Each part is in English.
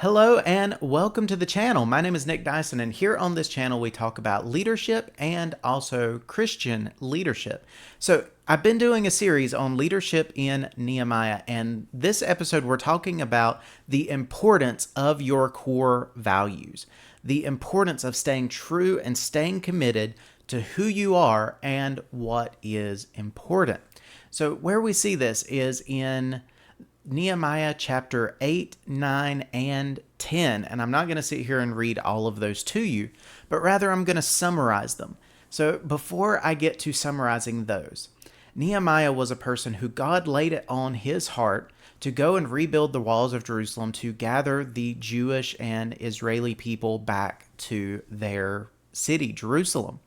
Hello and welcome to the channel. My name is Nick Dyson, and here on this channel we talk about leadership and also Christian leadership. So I've been doing a series on leadership in Nehemiah, and this episode we're talking about the importance of your core values, the importance of staying true and staying committed to who you are and what is important. So where we see this is in Nehemiah chapter 8, 9, and 10. And I'm not going to sit here and read all of those to you, but rather I'm going to summarize them. So before I get to summarizing those, Nehemiah was a person who God laid it on his heart to go and rebuild the walls of Jerusalem to gather the Jewish and Israeli people back to their city, Jerusalem.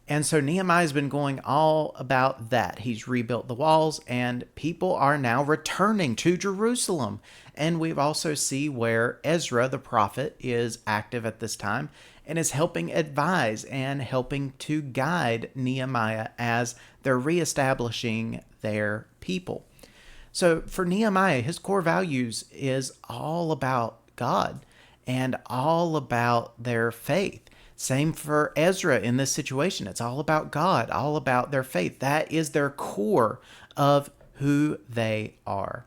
And so Nehemiah's been going all about that. He's rebuilt the walls and people are now returning to Jerusalem. And we also see where Ezra, the prophet, is active at this time and is helping advise and helping to guide Nehemiah as they're reestablishing their people. So for Nehemiah, his core values is all about God and all about their faith. Same for Ezra in this situation. It's all about God, all about their faith. That is their core of who they are.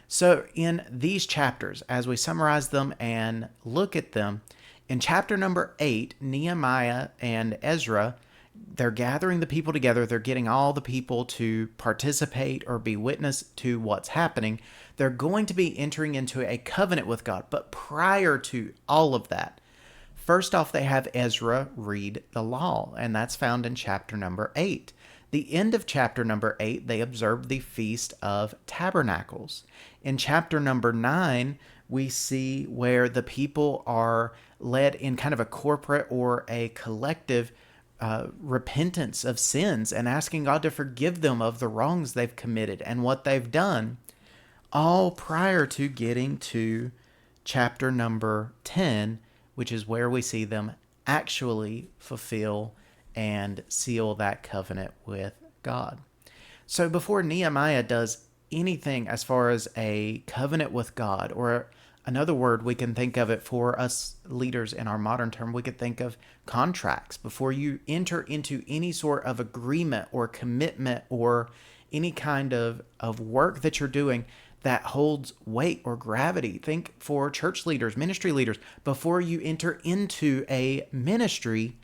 So in these chapters, as we summarize them and look at them, in chapter number 8, Nehemiah and Ezra, they're gathering the people together. They're getting all the people to participate or be witness to what's happening. They're going to be entering into a covenant with God. But prior to all of that, first off, they have Ezra read the law, and that's found in chapter number 8. The end of chapter number 8, they observe the Feast of Tabernacles. In chapter number 9, we see where the people are led in kind of a corporate or a collective repentance of sins and asking God to forgive them of the wrongs they've committed and what they've done, all prior to getting to chapter number 10, which is where we see them actually fulfill and seal that covenant with God. So before Nehemiah does anything as far as a covenant with God, or another word we can think of it for us leaders in our modern term, we could think of contracts. Before you enter into any sort of agreement or commitment or any kind of work that you're doing that holds weight or gravity. Think for church leaders, ministry leaders. Before you enter into a ministry,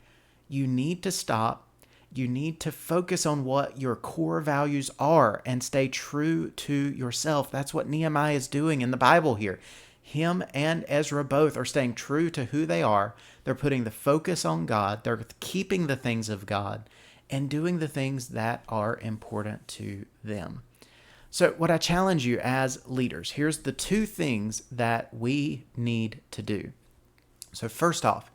you need to stop. You need to focus on what your core values are and stay true to yourself. That's what Nehemiah is doing in the Bible here. Him and Ezra both are staying true to who they are. They're putting the focus on God. They're keeping the things of God and doing the things that are important to them. So what I challenge you as leaders, here's the two things that we need to do. So first off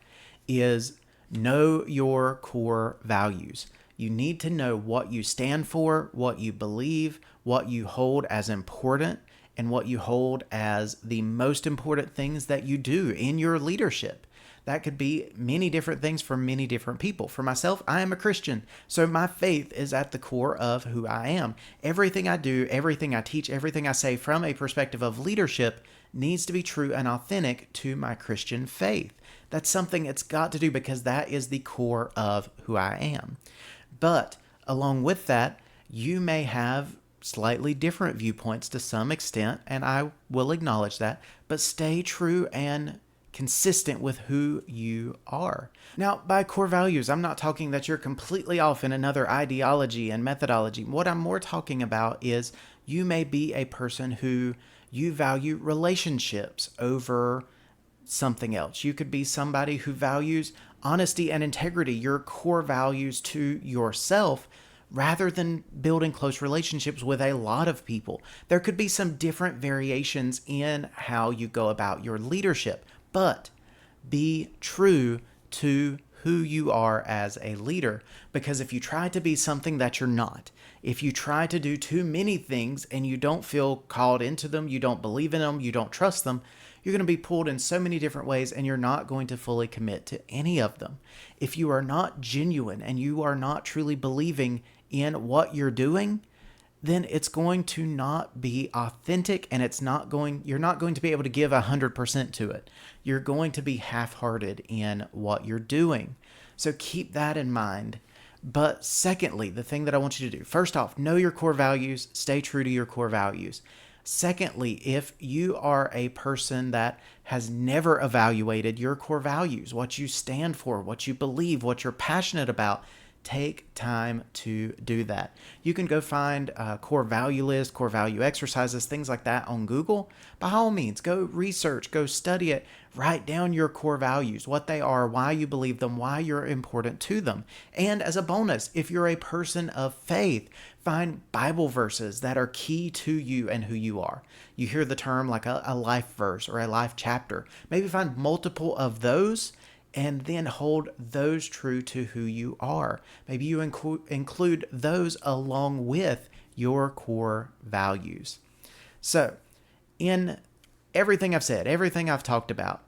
is know your core values. You need to know what you stand for, what you believe, what you hold as important, and what you hold as the most important things that you do in your leadership. That could be many different things for many different people. For myself, I am a Christian, so my faith is at the core of who I am. Everything I do, everything I teach, everything I say from a perspective of leadership needs to be true and authentic to my Christian faith. That's something it's got to do because that is the core of who I am. But along with that, you may have slightly different viewpoints to some extent, and I will acknowledge that, but stay true and consistent with who you are. Now, by core values, I'm not talking that you're completely off in another ideology and methodology. What I'm more talking about is you may be a person who you value relationships over something else. You could be somebody who values honesty and integrity, your core values to yourself, rather than building close relationships with a lot of people. There could be some different variations in how you go about your leadership, but be true to who you are as a leader. Because if you try to be something that you're not, if you try to do too many things and you don't feel called into them, you don't believe in them, you don't trust them, you're going to be pulled in so many different ways and you're not going to fully commit to any of them. If you are not genuine and you are not truly believing in what you're doing, then it's going to not be authentic, and you're not going to be able to give 100% to it. You're going to be half-hearted in what you're doing. So keep that in mind. But secondly, the thing that I want you to do, first off, know your core values, stay true to your core values. Secondly, if you are a person that has never evaluated your core values, what you stand for, what you believe, what you're passionate about, take time to do that. You can go find a core value list, core value exercises, things like that on Google. By all means, go research, go study it, write down your core values, what they are, why you believe them, why you're important to them. And as a bonus, if you're a person of faith, find Bible verses that are key to you and who you are. You hear the term like a life verse or a life chapter. Maybe find multiple of those and then hold those true to who you are. Maybe you include those along with your core values. So, in everything I've said, everything I've talked about,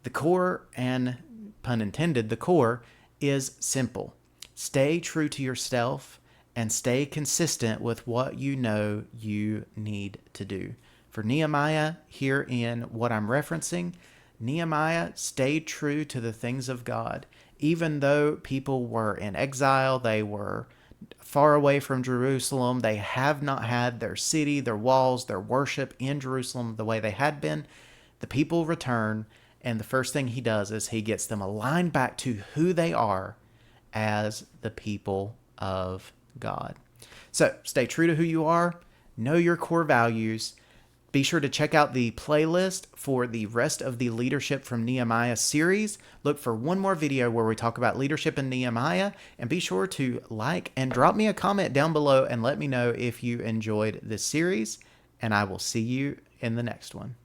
the core, and pun intended, the core is simple. Stay true to yourself and stay consistent with what you know you need to do. For Nehemiah, here in what I'm referencing, Nehemiah stayed true to the things of God. Even though people were in exile, they were far away from Jerusalem, they have not had their city, their walls, their worship in Jerusalem the way they had been. The people return, and the first thing he does is he gets them aligned back to who they are as the people of God. So stay true to who you are, know your core values. Be sure to check out the playlist for the rest of the Leadership from Nehemiah series. Look for one more video where we talk about leadership in Nehemiah, and be sure to like and drop me a comment down below and let me know if you enjoyed this series, and I will see you in the next one.